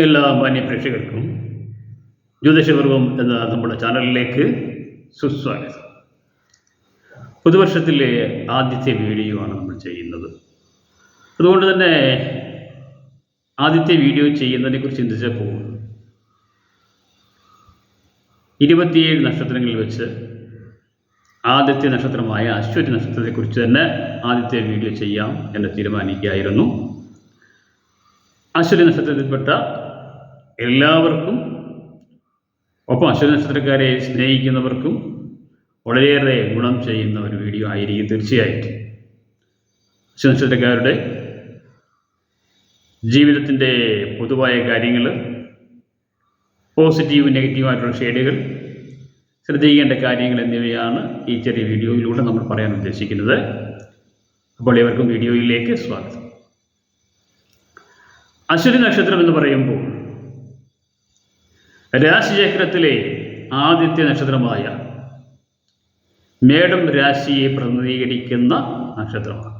എല്ലാ മാന്യ പ്രേക്ഷകർക്കും ജ്യോതിഷപൂർവം എന്ന നമ്മുടെ ചാനലിലേക്ക് സുസ്വാഗതം. പുതുവർഷത്തിലെ ആദ്യത്തെ വീഡിയോ ആണ് നമ്മൾ ചെയ്യുന്നത്. അതുകൊണ്ട് തന്നെ ആദ്യത്തെ വീഡിയോ ചെയ്യുന്നതിനെക്കുറിച്ച് ചിന്തിച്ചപ്പോൾ 27 നക്ഷത്രങ്ങളിൽ വെച്ച് ആദ്യത്തെ നക്ഷത്രമായ അശ്വതി നക്ഷത്രത്തെക്കുറിച്ച് തന്നെ ആദ്യത്തെ വീഡിയോ ചെയ്യാം എന്ന് തീരുമാനിക്കുകയായിരുന്നു. അശ്വതി നക്ഷത്രത്തിൽപ്പെട്ട എല്ലാവർക്കും, ഒപ്പം അശ്വതി നക്ഷത്രക്കാരെ സ്നേഹിക്കുന്നവർക്കും വളരെയേറെ ഗുണം ചെയ്യുന്ന ഒരു വീഡിയോ ആയിരിക്കും തീർച്ചയായിട്ടും. അശ്വതി നക്ഷത്രക്കാരുടെ ജീവിതത്തിൻ്റെ പൊതുവായ കാര്യങ്ങൾ, പോസിറ്റീവ് നെഗറ്റീവായിട്ടുള്ള ഷെയ്ഡുകൾ, ശ്രദ്ധിക്കേണ്ട കാര്യങ്ങൾ എന്നിവയാണ് ഈ ചെറിയ വീഡിയോയിലൂടെ നമ്മൾ പറയാൻ ഉദ്ദേശിക്കുന്നത്. അപ്പോൾ ഏവർക്കും വീഡിയോയിലേക്ക് സ്വാഗതം. അശ്വതി നക്ഷത്രം എന്ന് പറയുമ്പോൾ രാശിചക്രത്തിലെ ആദ്യത്തെ നക്ഷത്രമായ മേടം രാശിയെ പ്രതിനിധീകരിക്കുന്ന നക്ഷത്രമാണ്.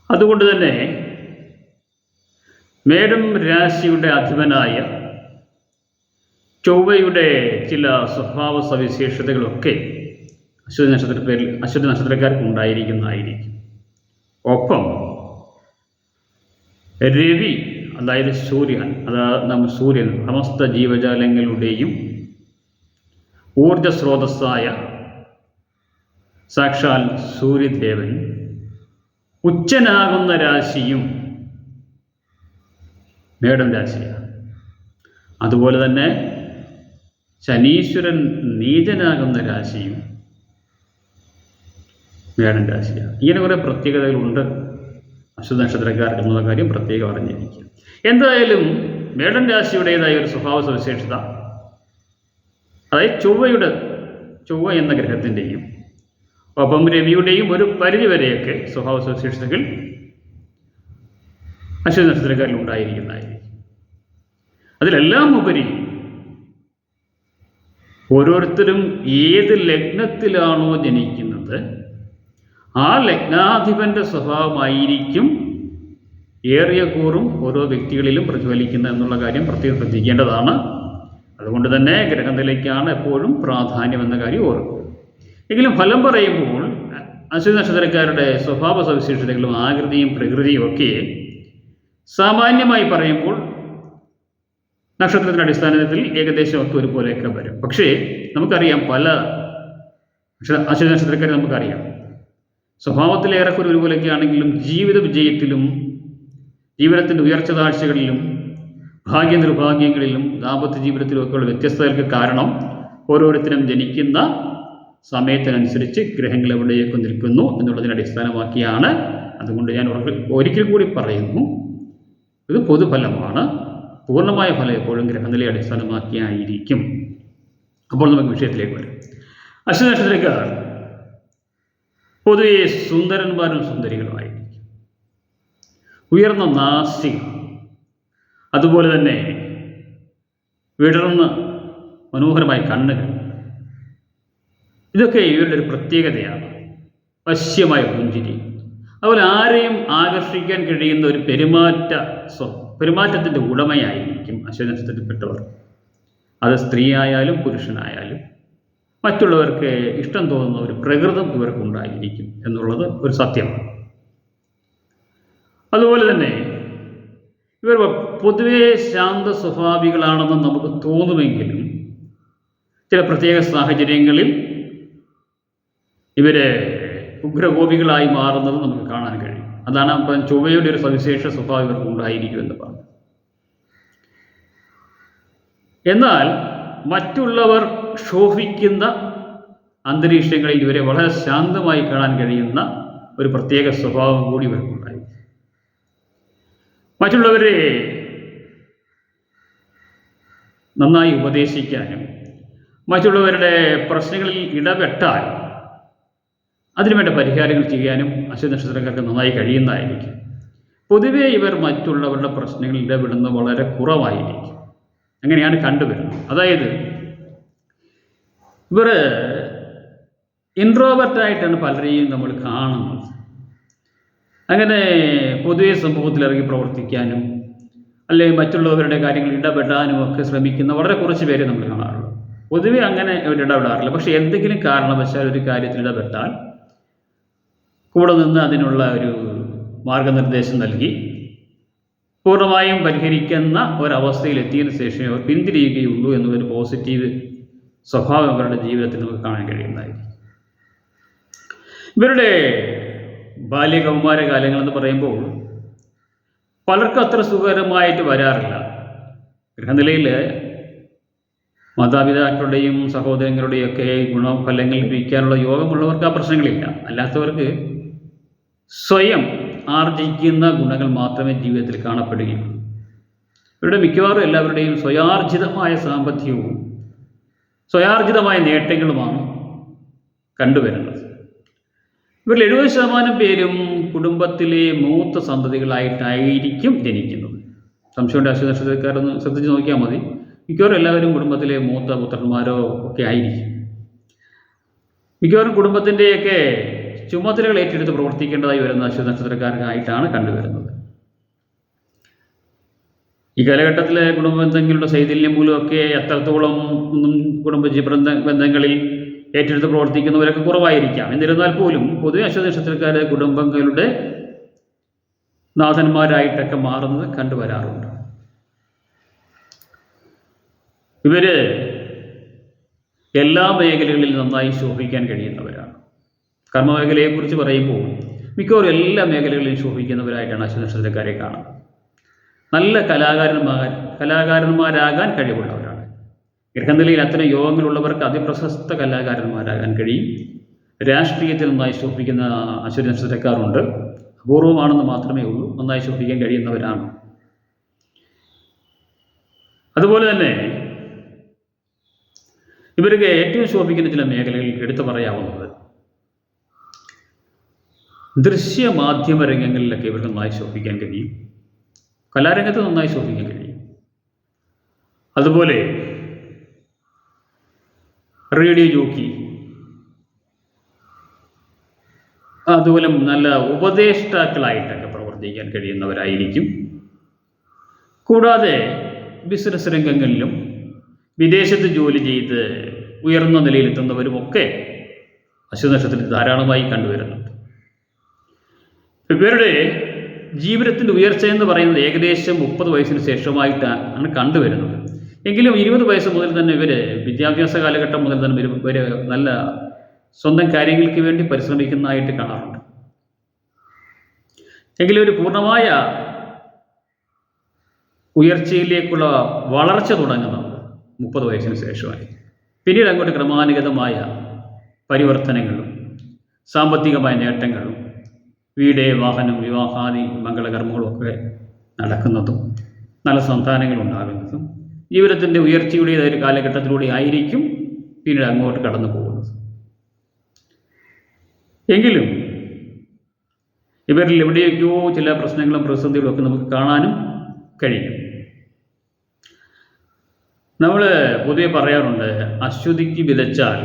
അതുകൊണ്ട് തന്നെ മേടം രാശിയുടെ അധിപനായ ചൊവ്വയുടെ ചില സ്വഭാവ സവിശേഷതകളൊക്കെ അശ്വതി നക്ഷത്രക്കാർക്ക് ഉണ്ടായിരിക്കുന്നതായിരിക്കും. ഒപ്പം രവി, അതായത് സൂര്യൻ, സൂര്യൻ സമസ്ത ജീവജാലങ്ങളുടെയും ഊർജ സ്രോതസ്സായ സാക്ഷാൽ സൂര്യദേവൻ ഉച്ചനാകുന്ന രാശിയും മേടം രാശിയാണ്. അതുപോലെ തന്നെ ശനീശ്വരൻ നീചനാകുന്ന രാശിയും മേടം രാശിയാണ്. ഇങ്ങനെ കുറേ പ്രത്യേകതകളുണ്ട് അശ്വതി നക്ഷത്രക്കാർക്ക് എന്നുള്ള കാര്യം പ്രത്യേകം അറിഞ്ഞിരിക്കുക. എന്തായാലും മേടം രാശിയുടേതായ ഒരു സ്വഭാവ സവിശേഷത, അതായത് ചൊവ്വ എന്ന ഗ്രഹത്തിൻ്റെയും ഒപ്പം രവിയുടെയും ഒരു പരിധിവരെയൊക്കെ സ്വഭാവ സവിശേഷതകൾ അശ്വതി നക്ഷത്രക്കാരിൽ ഉണ്ടായിരിക്കുന്നതായിരിക്കും. അതിലെല്ലാം ഉപരി ഓരോരുത്തരും ഏത് ലഗ്നത്തിലാണോ ജനിക്കുന്നത് ആ ലഗ്നാധിപൻ്റെ സ്വഭാവമായിരിക്കും ഏറിയ കൂറും ഓരോ വ്യക്തികളിലും പ്രതിഫലിക്കുന്നത് എന്നുള്ള കാര്യം പ്രത്യേകം ശ്രദ്ധിക്കേണ്ടതാണ്. അതുകൊണ്ട് തന്നെ ഗ്രഹനിലയ്ക്കാണ് എപ്പോഴും പ്രാധാന്യം എന്ന കാര്യം ഓർക്കുക. എങ്കിലും ഫലം പറയുമ്പോൾ അശ്വതി നക്ഷത്രക്കാരുടെ സ്വഭാവ സവിശേഷതകളും ആകൃതിയും പ്രകൃതിയും ഒക്കെ സാമാന്യമായി പറയുമ്പോൾ നക്ഷത്രത്തിൻ്റെ അടിസ്ഥാനത്തിൽ ഏകദേശം ഒക്കെ ഒരുപോലെയൊക്കെ വരും. പക്ഷേ നമുക്കറിയാം, പല അശ്വതി നക്ഷത്രക്കാരെ നമുക്കറിയാം സ്വഭാവത്തിലേറെക്കുറെ ഒരുപോലെയൊക്കെ ആണെങ്കിലും ജീവിത വിജയത്തിലും ജീവിതത്തിൻ്റെ ഉയർച്ച താഴ്ചകളിലും ഭാഗ്യ നിർഭാഗ്യങ്ങളിലും ദാമ്പത്യ ജീവിതത്തിലുമൊക്കെയുള്ള വ്യത്യസ്തതകൾക്ക് കാരണം ഓരോരുത്തരും ജനിക്കുന്ന സമയത്തിനനുസരിച്ച് ഗ്രഹങ്ങൾ എവിടെയൊക്കെ നിൽക്കുന്നു എന്നുള്ളതിനെ അടിസ്ഥാനമാക്കിയാണ്. അതുകൊണ്ട് ഞാൻ ഒരിക്കൽ കൂടി പറയുന്നു, ഇത് പൊതുഫലമാണ്. പൂർണ്ണമായ ഫലം എപ്പോഴും ഗ്രഹനിലയെ അടിസ്ഥാനമാക്കിയായിരിക്കും. അപ്പോൾ നമുക്ക് വിഷയത്തിലേക്ക് വരാം. അശ്വതി നക്ഷത്രക്കാർ പൊതുവെ സുന്ദരന്മാരും സുന്ദരികളുമായിരിക്കും. ഉയർന്ന നാസിക, അതുപോലെ തന്നെ വിടർന്ന മനോഹരമായ കണ്ണുകൾ, ഇതൊക്കെ ഇവരുടെ ഒരു പ്രത്യേകതയാണ്. വശ്യമായ പുഞ്ചിരി, അതുപോലെ ആരെയും ആകർഷിക്കാൻ കഴിയുന്ന ഒരു പെരുമാറ്റത്തിൻ്റെ ഉടമയായിരിക്കും അശ്വതി നക്ഷത്രത്തിൽപ്പെട്ടവർ. അത് സ്ത്രീയായാലും പുരുഷനായാലും മറ്റുള്ളവർക്ക് ഇഷ്ടം തോന്നുന്ന ഒരു പ്രകൃതം ഇവർക്കുണ്ടായിരിക്കും എന്നുള്ളത് ഒരു സത്യമാണ്. അതുപോലെ തന്നെ ഇവർ പൊതുവെ ശാന്ത സ്വഭാവികളാണെന്ന് നമുക്ക് തോന്നുമെങ്കിലും ചില പ്രത്യേക സാഹചര്യങ്ങളിൽ ഇവരെ ഉഗ്രകോപികളായി മാറുന്നത് നമുക്ക് കാണാൻ കഴിയും. അതാണ് ചൊവ്വയുടെ ഒരു സവിശേഷ സ്വഭാവം ഇവർക്ക് ഉണ്ടായിരിക്കും എന്ന് പറഞ്ഞു. എന്നാൽ മറ്റുള്ളവർ ക്ഷോഭിക്കുന്ന അന്തരീക്ഷങ്ങളിൽ ഇവരെ വളരെ ശാന്തമായി കാണാൻ കഴിയുന്ന ഒരു പ്രത്യേക സ്വഭാവം കൂടി ഇവർക്കുണ്ടായി. മറ്റുള്ളവരെ നന്നായി ഉപദേശിക്കാനും മറ്റുള്ളവരുടെ പ്രശ്നങ്ങളിൽ ഇടപെട്ടാൽ അതിനുവേണ്ട പരിഹാരങ്ങൾ ചെയ്യാനും അശ്വതി നക്ഷത്രക്കാർക്ക് നന്നായി കഴിയുന്നതായിരിക്കും. പൊതുവെ ഇവർ മറ്റുള്ളവരുടെ പ്രശ്നങ്ങളിൽ ഇടപെടുന്നത് വളരെ കുറവായിരിക്കും. അങ്ങനെയാണ് കണ്ടുവരുന്നത്. അതായത് ഇവർ ഇൻട്രോവേർട്ടായിട്ടാണ് പലരെയും നമ്മൾ കാണുന്നത്. അങ്ങനെ പൊതുവെ സമൂഹത്തിൽ ഇറങ്ങി പ്രവർത്തിക്കാനും അല്ലെങ്കിൽ മറ്റുള്ളവരുടെ കാര്യങ്ങൾ ഇടപെടാനും ഒക്കെ ശ്രമിക്കുന്ന വളരെ കുറച്ച് പേരെ നമ്മൾ കാണാറുള്ളൂ. പൊതുവെ അങ്ങനെ അവർ ഇടപെടാറില്ല. പക്ഷേ എന്തെങ്കിലും കാരണവശാൽ ഒരു കാര്യത്തിൽ ഇടപെട്ടാൽ കൂടെ നിന്ന് അതിനുള്ള ഒരു മാർഗനിർദ്ദേശം നൽകി പൂർണ്ണമായും പരിഹരിക്കുന്ന ഒരവസ്ഥയിൽ എത്തിയതിനു ശേഷമേ അവർ പിന്തിരിയുകയുള്ളൂ എന്നൊരു പോസിറ്റീവ് സ്വഭാവം അവരുടെ ജീവിതത്തിൽ നമുക്ക് കാണാൻ കഴിയുന്നതായിരിക്കും. ഇവരുടെ ബാല്യകൗമാര കാലങ്ങളെന്ന് പറയുമ്പോൾ പലർക്കും അത്ര സുഖകരമായിട്ട് വരാറില്ല. ഗൃഹനിലയിൽ മാതാപിതാക്കളുടെയും സഹോദരങ്ങളുടെയും ഒക്കെ ഗുണഫലങ്ങൾ ലഭിക്കാനുള്ള യോഗമുള്ളവർക്ക് ആ പ്രശ്നങ്ങളില്ല. അല്ലാത്തവർക്ക് സ്വയം ആർജിക്കുന്ന ഗുണങ്ങൾ മാത്രമേ ജീവിതത്തിൽ കാണപ്പെടുകയുള്ളൂ. ഇവരുടെ മിക്കവാറും എല്ലാവരുടെയും സ്വയാർജിതമായ സാമ്പത്തികവും സ്വയാർജിതമായ നേട്ടങ്ങളുമാണ് കണ്ടുവരുന്നത്. ഇവരിൽ 70% പേരും കുടുംബത്തിലെ മൂത്ത സന്തതികളായിട്ടായിരിക്കും ജനിക്കുന്നത്. സംശയമുണ്ട് അശ്വനക്ഷത്രക്കാരൊന്ന് ശ്രദ്ധിച്ച് നോക്കിയാൽ മതി. മിക്കവാറും എല്ലാവരും കുടുംബത്തിലെ മൂത്ത പുത്രന്മാരോ ഒക്കെ ആയിരിക്കും. മിക്കവാറും കുടുംബത്തിൻ്റെയൊക്കെ ചുമതലകൾ ഏറ്റെടുത്ത് പ്രവർത്തിക്കേണ്ടതായി വരുന്ന അശ്വനക്ഷത്രക്കാർക്കായിട്ടാണ് കണ്ടുവരുന്നത്. ഈ കാലഘട്ടത്തിലെ കുടുംബബന്ധങ്ങളുടെ ശൈഥില്യം മൂലമൊക്കെ എത്രത്തോളം ഒന്നും ബന്ധങ്ങളിൽ ഏറ്റെടുത്ത് പ്രവർത്തിക്കുന്നവരൊക്കെ കുറവായിരിക്കാം. എന്നിരുന്നാൽ പോലും പൊതുവെ അശ്വനക്ഷത്രക്കാർ കുടുംബങ്ങളുടെ നാഥന്മാരായിട്ടൊക്കെ മാറുന്നത് കണ്ടുവരാറുണ്ട്. ഇവര് എല്ലാ മേഖലകളിൽ നന്നായി ശോഭിക്കാൻ കഴിയുന്നവരാണ്. കർമ്മമേഖലയെക്കുറിച്ച് പറയുമ്പോൾ മിക്കവാറും എല്ലാ മേഖലകളിലും ശോഭിക്കുന്നവരായിട്ടാണ് അശ്വനക്ഷത്രക്കാരെ കാണുന്നത്. നല്ല കലാകാരന്മാരാകാൻ കഴിവുള്ളവരാണ്. ഗൃഹനിലയിൽ അത്തരം യോഗങ്ങളുള്ളവർക്ക് അതിപ്രശസ്ത കലാകാരന്മാരാകാൻ കഴിയും. രാഷ്ട്രീയത്തിൽ നന്നായി ശോഭിക്കുന്ന അശ്വനക്ഷത്രക്കാരുണ്ട്. അപൂർവമാണെന്ന് മാത്രമേ ഉള്ളൂ. നന്നായി ശോഭിക്കാൻ കഴിയുന്നവരാണ്. അതുപോലെ തന്നെ ഇവർക്ക് ഏറ്റവും ശോഭിക്കുന്ന ചില മേഖലകൾ എടുത്തു പറയാവുന്നത് ദൃശ്യമാധ്യമ രംഗങ്ങളിലൊക്കെ ഇവർക്ക് നന്നായി ശോഭിക്കാൻ കഴിയും. കലാരംഗത്ത് നന്നായി ശോഭിക്കാൻ കഴിയും. അതുപോലെ റേഡിയോ ജോക്കി, അതുപോലെ നല്ല ഉപദേഷ്ടാക്കളായിട്ടൊക്കെ പ്രവർത്തിക്കാൻ കഴിയുന്നവരായിരിക്കും. കൂടാതെ ബിസിനസ് രംഗങ്ങളിലും വിദേശത്ത് ജോലി ചെയ്ത് ഉയർന്ന നിലയിലെത്തുന്നവരുമൊക്കെ അശ്വനക്ഷത്രത്തിൽ ധാരാളമായി കണ്ടുവരുന്നുണ്ട്. ഇവരുടെ ജീവിതത്തിൻ്റെ ഉയർച്ച എന്ന് പറയുന്നത് ഏകദേശം 30 വയസ്സിന് ശേഷമായിട്ടാണ് കണ്ടുവരുന്നത്. എങ്കിലും 20 വയസ്സ് മുതൽ തന്നെ ഇവർ വിദ്യാഭ്യാസ കാലഘട്ടം മുതൽ തന്നെ ഇവർ നല്ല സ്വന്തം കാര്യങ്ങൾക്ക് വേണ്ടി പരിശ്രമിക്കുന്നതായിട്ട് കാണാറുണ്ട്. എങ്കിലും ഒരു പൂർണ്ണമായ ഉയർച്ചയിലേക്കുള്ള വളർച്ച തുടങ്ങുന്നത് 30 വയസ്സിന് ശേഷമായി. പിന്നീട് അങ്ങോട്ട് ക്രമാനുഗതമായ പരിവർത്തനങ്ങളും സാമ്പത്തികമായ നേട്ടങ്ങളും വീട്, വാഹനം, വിവാഹാദി മംഗളകർമ്മങ്ങളുമൊക്കെ നടക്കുന്നതും നല്ല സന്താനങ്ങൾ ഉണ്ടാകുന്നതും ജീവിതത്തിൻ്റെ ഉയർച്ചയുടേതായ ഒരു കാലഘട്ടത്തിലൂടെ ആയിരിക്കും പിന്നീട് അങ്ങോട്ട് കടന്നു പോകുന്നത്. എങ്കിലും ഇവരിൽ എവിടെയൊക്കെയോ ചില പ്രശ്നങ്ങളും പ്രതിസന്ധികളും ഒക്കെ നമുക്ക് കാണാനും കഴിയും. നമ്മൾ പൊതുവെ പറയാറുണ്ട്, അശ്വതിക്ക് വിതച്ചാൽ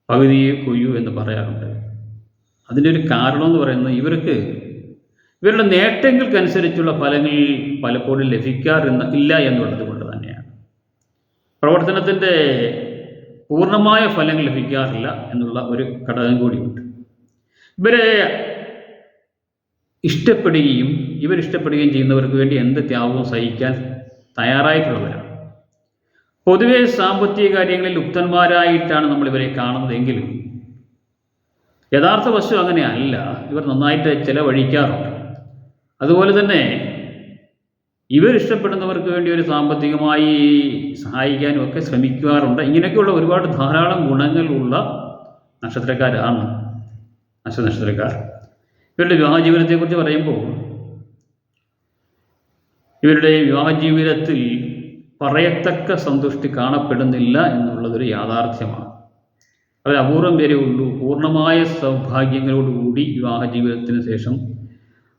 പകുതിയെ കൊയ്യൂ എന്ന് പറയാറുണ്ട്. അതിൻ്റെ ഒരു കാരണം എന്ന് പറയുന്നത് ഇവരുടെ നേട്ടങ്ങൾക്കനുസരിച്ചുള്ള ഫലങ്ങൾ പലപ്പോഴും ലഭിക്കാറില്ല എന്നുള്ളത് കൊണ്ട് തന്നെയാണ്. പ്രവർത്തനത്തിൻ്റെ പൂർണ്ണമായ ഫലങ്ങൾ ലഭിക്കാറില്ല എന്നുള്ള ഒരു ഘടകം കൂടിയുണ്ട്. ഇവരിഷ്ടപ്പെടുകയും ചെയ്യുന്നവർക്ക് വേണ്ടി എന്ത് ത്യാഗവും സഹിക്കാൻ തയ്യാറായിട്ടുള്ളവരാണ്. പൊതുവെ സാമ്പത്തിക കാര്യങ്ങളിൽ യുക്തന്മാരായിട്ടാണ് നമ്മൾ ഇവരെ കാണുന്നതെങ്കിലും യഥാർത്ഥ വശം അങ്ങനെയല്ല. ഇവർ നന്നായിട്ട് ചിലവഴിക്കാറുണ്ട്. അതുപോലെ തന്നെ ഇവരിഷ്ടപ്പെടുന്നവർക്ക് വേണ്ടി ഒരു സാമ്പത്തികമായി സഹായിക്കാനും ഒക്കെ ശ്രമിക്കാറുണ്ട്. ഇങ്ങനെയൊക്കെയുള്ള ഒരുപാട് ധാരാളം ഗുണങ്ങളുള്ള നക്ഷത്രക്കാരാണ് അശ്വനക്ഷത്രക്കാർ. ഇവരുടെ വിവാഹ ജീവിതത്തെക്കുറിച്ച് പറയുമ്പോൾ ഇവരുടെ വിവാഹ ജീവിതത്തിൽ പറയത്തക്ക സന്തുഷ്ടി കാണപ്പെടുന്നില്ല എന്നുള്ളതൊരു യാഥാർത്ഥ്യമാണ്. അവർ അപൂർവം പേരേ ഉള്ളൂ പൂർണ്ണമായ സൗഭാഗ്യങ്ങളോടുകൂടി വിവാഹ ജീവിതത്തിന് ശേഷം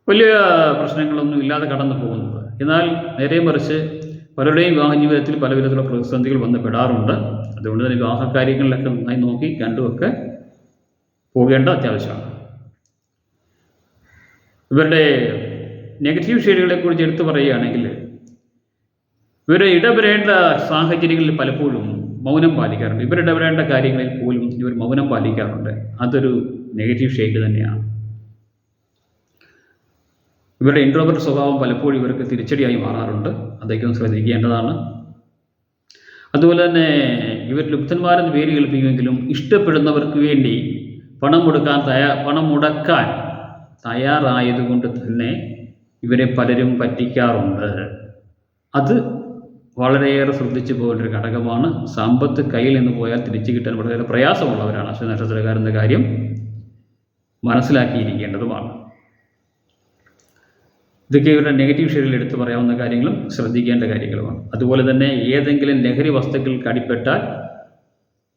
വലിയ പ്രശ്നങ്ങളൊന്നും ഇല്ലാതെ കടന്നു പോകുന്നത്. എന്നാൽ നേരെ മറിച്ച് പലരുടെയും വിവാഹ ജീവിതത്തിൽ പല വിധത്തിലുള്ള പ്രതിസന്ധികൾ വന്നുപെടാറുണ്ട്. അതുകൊണ്ട് തന്നെ വിവാഹ കാര്യങ്ങളിലൊക്കെ നന്നായി നോക്കി കണ്ടുമൊക്കെ പോകേണ്ട അത്യാവശ്യമാണ്. ഇവരുടെ നെഗറ്റീവ് ഷെയ്ഡുകളെക്കുറിച്ച് എടുത്തു പറയുകയാണെങ്കിൽ ഇവർ ഇടപെടേണ്ട സാഹചര്യങ്ങളിൽ പലപ്പോഴും മൗനം പാലിക്കാറുണ്ട്. ഇവരിടപെടേണ്ട കാര്യങ്ങളിൽ പോലും ഇവർ മൗനം പാലിക്കാറുണ്ട്. അതൊരു നെഗറ്റീവ് ഷെയ്ഡ് തന്നെയാണ്. ഇവരുടെ ഇൻട്രോവേർട്ട് സ്വഭാവം പലപ്പോഴും ഇവർക്ക് തിരിച്ചടിയായി മാറാറുണ്ട്. അതൊക്കെ ശ്രദ്ധിക്കേണ്ടതാണ്. അതുപോലെ തന്നെ ഇവർ ലുബ്ധന്മാരെന്ന് പേര് കേൾപ്പിക്കുമെങ്കിലും ഇഷ്ടപ്പെടുന്നവർക്ക് വേണ്ടി പണം മുടക്കാൻ തയ്യാറായതുകൊണ്ട് തന്നെ ഇവരെ പലരും പറ്റിക്കാറുണ്ട്. അത് വളരെയേറെ ശ്രദ്ധിച്ചു പോകേണ്ട ഒരു ഘടകമാണ്. സമ്പത്ത് കയ്യിൽ നിന്ന് പോയാൽ തിരിച്ചു കിട്ടാൻ വളരെ പ്രയാസമുള്ളവരാണ് അശ്വതി നക്ഷത്രക്കാരെന്ന കാര്യം മനസ്സിലാക്കിയിരിക്കേണ്ടതുമാണ്. ഇതൊക്കെ ഇവരുടെ നെഗറ്റീവ് ഷെയ്ഡിൽ എടുത്തു പറയാവുന്ന കാര്യങ്ങളും ശ്രദ്ധിക്കേണ്ട കാര്യങ്ങളുമാണ്. അതുപോലെ തന്നെ ഏതെങ്കിലും ലഹരി വസ്തുക്കൾക്ക് അടിപ്പെട്ടാൽ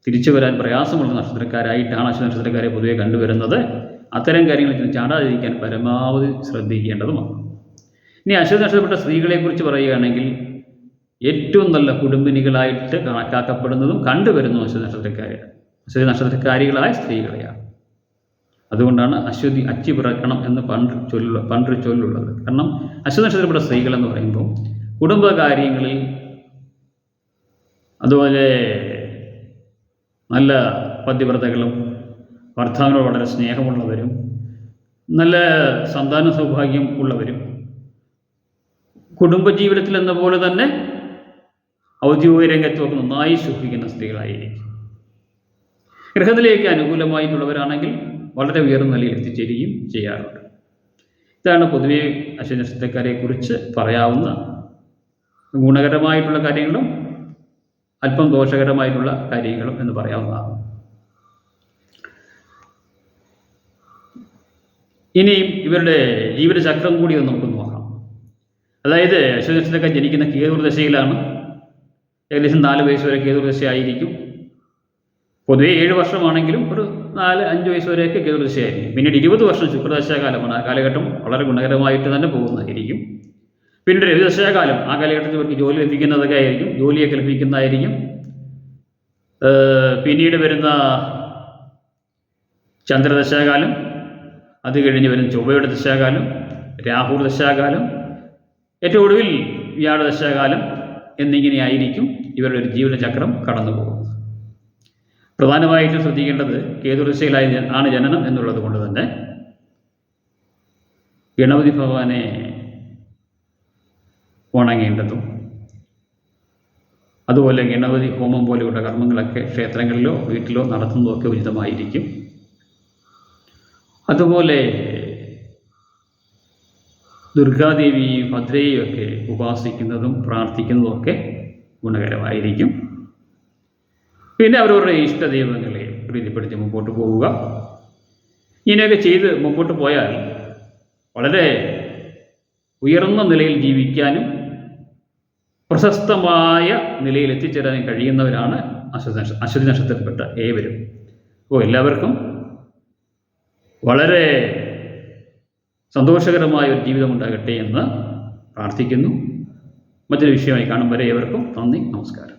തിരിച്ചു വരാൻ പ്രയാസമുള്ള നക്ഷത്രക്കാരായിട്ടാണ് അശ്വതി നക്ഷത്രക്കാരെ പൊതുവെ കണ്ടുവരുന്നത്. അത്തരം കാര്യങ്ങളിൽ ചാടാതിരിക്കാൻ പരമാവധി ശ്രദ്ധിക്കേണ്ടതുമാണ്. ഇനി അശ്വതി നക്ഷത്രപ്പെട്ട സ്ത്രീകളെക്കുറിച്ച് പറയുകയാണെങ്കിൽ ഏറ്റവും നല്ല കുടുംബിനികളായിട്ട് കണക്കാക്കപ്പെടുന്നതും കണ്ടുവരുന്നു അശ്വതി നക്ഷത്രക്കാരികളായ സ്ത്രീകളെയാണ്. അതുകൊണ്ടാണ് അശ്വതി അച്ചി പിറക്കണം എന്ന് പണ്ടൊരു ചൊല്ലുള്ളത്. കാരണം അശ്വതി നക്ഷത്രപ്പെട്ട സ്ത്രീകളെന്ന് പറയുമ്പോൾ കുടുംബകാര്യങ്ങളിൽ അതുപോലെ നല്ല പതിവ്രതകളും ഭർത്താവിനോട് വളരെ സ്നേഹമുള്ളവരും നല്ല സന്താന സൗഭാഗ്യം ഉള്ളവരും കുടുംബജീവിതത്തിൽ എന്ന പോലെ തന്നെ ഔദ്യോഗിക രംഗത്തൊക്കെ നന്നായി സൂക്ഷിക്കുന്ന സ്ത്രീകളായിരിക്കും. ഗൃഹത്തിലേക്ക് അനുകൂലമായിട്ടുള്ളവരാണെങ്കിൽ വളരെ ഉയർന്ന നിലയിൽ എത്തിച്ചേരുകയും ചെയ്യാറുണ്ട്. ഇതാണ് പൊതുവെ അശ്വതി നക്ഷത്രക്കാരെക്കുറിച്ച് പറയാവുന്ന ഗുണകരമായിട്ടുള്ള കാര്യങ്ങളും അല്പം ദോഷകരമായിട്ടുള്ള കാര്യങ്ങളും എന്ന് പറയാവുന്നതാണ്. ഇനിയും ഇവരുടെ ജീവിതചക്രം കൂടി ഒന്ന് നമുക്ക് നോക്കാം. അതായത് അശ്വതി നക്ഷത്രക്കാർ ജനിക്കുന്ന കേതുർദശയിലാണ്. ഏകദേശം 4 വയസ്സ് വരെ കേതുർദശയായിരിക്കും. പൊതുവെ 7 വർഷമാണെങ്കിലും ഒരു 4-5 വയസ്സ് വരെയൊക്കെ കേതുർദശയായിരിക്കും. പിന്നീട് 20 വർഷം ശുക്രദശാകാലമാണ്. ആ കാലഘട്ടം വളരെ ഗുണകരമായിട്ട് തന്നെ പോകുന്നതായിരിക്കും. പിന്നീട് രവിദശാകാലം, ആ കാലഘട്ടത്തിൽ ഇവർക്ക് ജോലി ലഭിക്കുന്നതൊക്കെ ആയിരിക്കും, ജോലിയൊക്കെ ലഭിക്കുന്നതായിരിക്കും. പിന്നീട് വരുന്ന ചന്ദ്രദശാകാലം, അത് കഴിഞ്ഞ് വരുന്ന ചൊവ്വയുടെ ദശാകാലം, രാഹു ദശാകാലം, ഏറ്റവും ഒടുവിൽ വ്യാഴദശാകാലം എന്നിങ്ങനെയായിരിക്കും ഇവരുടെ ഒരു ജീവിതചക്രം കടന്നു പോകുന്നത്. പ്രധാനമായിട്ടും ശ്രദ്ധിക്കേണ്ടത് കേതുദശയിലാണ് ജനനം എന്നുള്ളത് കൊണ്ട് തന്നെ ഗണപതി ഭഗവാനെ വണങ്ങേണ്ടതും അതുപോലെ ഗണപതി ഹോമം പോലെയുള്ള കർമ്മങ്ങളൊക്കെ ക്ഷേത്രങ്ങളിലോ വീട്ടിലോ നടത്തുന്നതൊക്കെ ഉചിതമായിരിക്കും. അതുപോലെ ദുർഗാദേവിയും ഭദ്രയെയും ഒക്കെ ഉപാസിക്കുന്നതും പ്രാർത്ഥിക്കുന്നതുമൊക്കെ ഗുണകരമായിരിക്കും. പിന്നെ അവരവരുടെ ഇഷ്ടദൈവങ്ങളെ പ്രീതിപ്പെടുത്തി മുമ്പോട്ട് പോവുക. ഇങ്ങനെയൊക്കെ ചെയ്ത് മുമ്പോട്ട് പോയാൽ വളരെ ഉയർന്ന നിലയിൽ ജീവിക്കാനും പ്രശസ്തമായ നിലയിൽ എത്തിച്ചേരാനും കഴിയുന്നവരാണ് അശ്വതി നക്ഷത്രത്തിൽപ്പെട്ട ഏവരും. അപ്പോൾ എല്ലാവർക്കും വളരെ സന്തോഷകരമായ ഒരു ജീവിതം ഉണ്ടാകട്ടെ എന്ന് പ്രാർത്ഥിക്കുന്നു. മറ്റൊരു വിഷയമായി കാണും വരെ ഏവർക്കും നന്ദി, നമസ്കാരം.